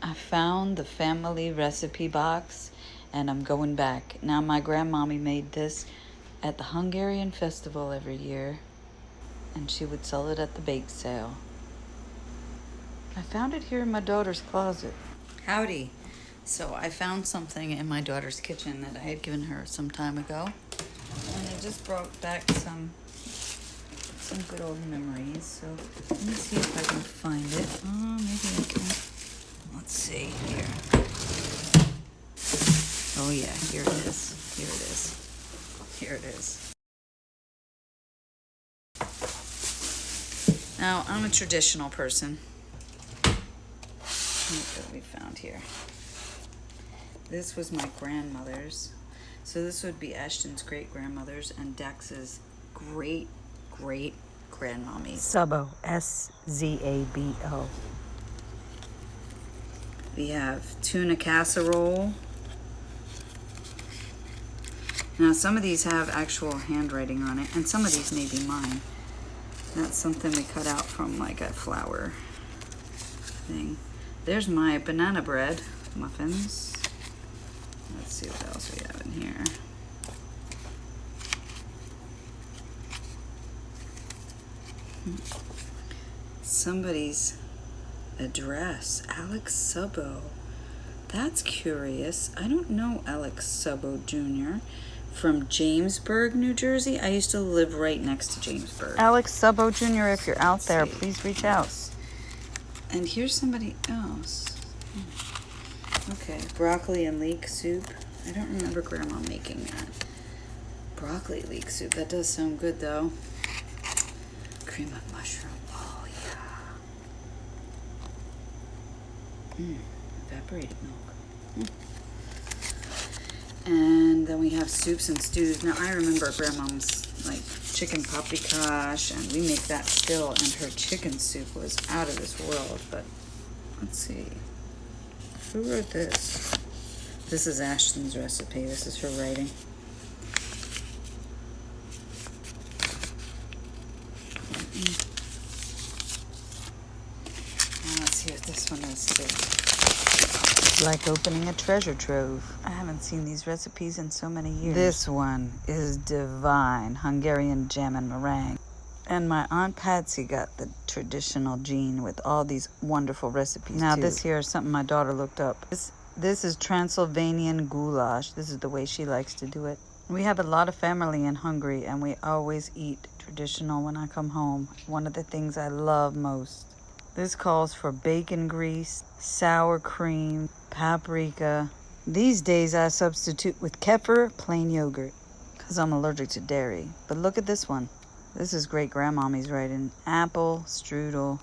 I found the family recipe box and I'm going back. Now my grandmommy made this at the Hungarian festival every year and she would sell it at the bake sale. I found it here in my daughter's closet. Howdy. So I found something in my daughter's kitchen that I had given her some time ago. And it just brought back some good old memories. So let me see if I can find it. Oh, maybe I can. Let's see here. Oh yeah, here it is. Here it is. Here it is. Now, I'm a traditional person. Look what we found here. This was my grandmother's. So this would be Ashton's great-grandmother's and Dex's great-great-grandmommy's. Szabo, S-Z-A-B-O. We have tuna casserole. Now some of these have actual handwriting on it, and some of these may be mine. That's something we cut out from like a flour thing. There's my banana bread muffins. Let's see what else we have in here. Somebody's address, Alex Szabo. That's curious. I don't know Alex Szabo Jr. from Jamesburg, New Jersey. I used to live right next to Jamesburg. Alex Szabo Jr., if you're out there, please reach out. And here's somebody else. Okay, broccoli and leek soup. I don't remember Grandma making that. Broccoli leek soup. That does sound good, though. Cream of mushroom. Oh, yeah. Evaporated milk. And then we have soups and stews. Now, I remember Grandma's, like, chicken paprikash, and we make that still, and her chicken soup was out of this world. But let's see. Who wrote this? This is Ashton's recipe. This is her writing. Now let's see what this one is too. It's like opening a treasure trove. I haven't seen these recipes in so many years. This one is divine. Hungarian jam and meringue. And my Aunt Patsy got the traditional gene with all these wonderful recipes. Now, this here is something my daughter looked up. This is Transylvanian Goulash. This is the way she likes to do it. We have a lot of family in Hungary, and we always eat traditional when I come home. One of the things I love most. This calls for bacon grease, sour cream, paprika. These days, I substitute with kefir, plain yogurt, because I'm allergic to dairy. But look at this one. This is great-grandmommy's writing. Apple strudel.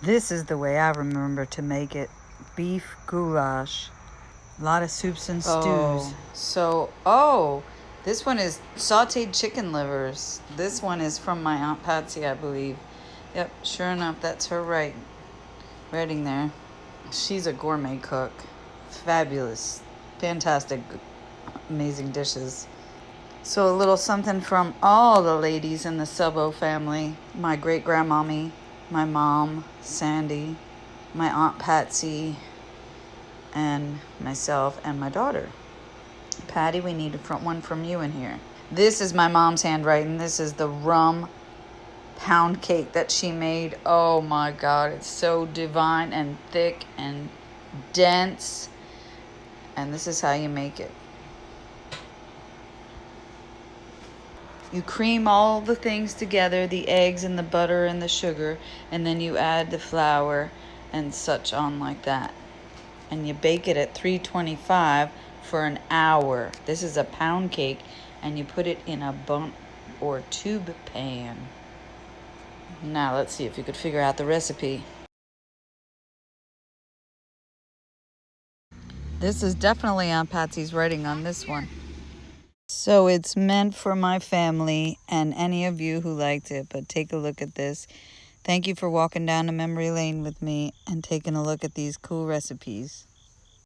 This is the way I remember to make it. Beef goulash. A lot of soups and stews. This one is sauteed chicken livers. This one is from my Aunt Patsy, I believe. Yep, sure enough, that's her writing there. She's a gourmet cook. Fabulous. Fantastic. Amazing dishes. So a little something from all the ladies in the Szabo family. My great-grandmommy, my mom, Sandy, my Aunt Patsy, and myself and my daughter. Patty, we need one from you in here. This is my mom's handwriting. This is the Rum Pound Cake that she made. Oh my God, it's so divine and thick and dense. And this is how you make it. You cream all the things together, the eggs and the butter and the sugar, and then you add the flour and such on like that. And you bake it at 325 for an hour. This is a pound cake, and you put it in a bundt or tube pan. Now let's see if you could figure out the recipe. This is definitely Aunt Patsy's writing on this one. So it's meant for my family and any of you who liked it, but take a look at this. Thank you for walking down a memory lane with me and taking a look at these cool recipes.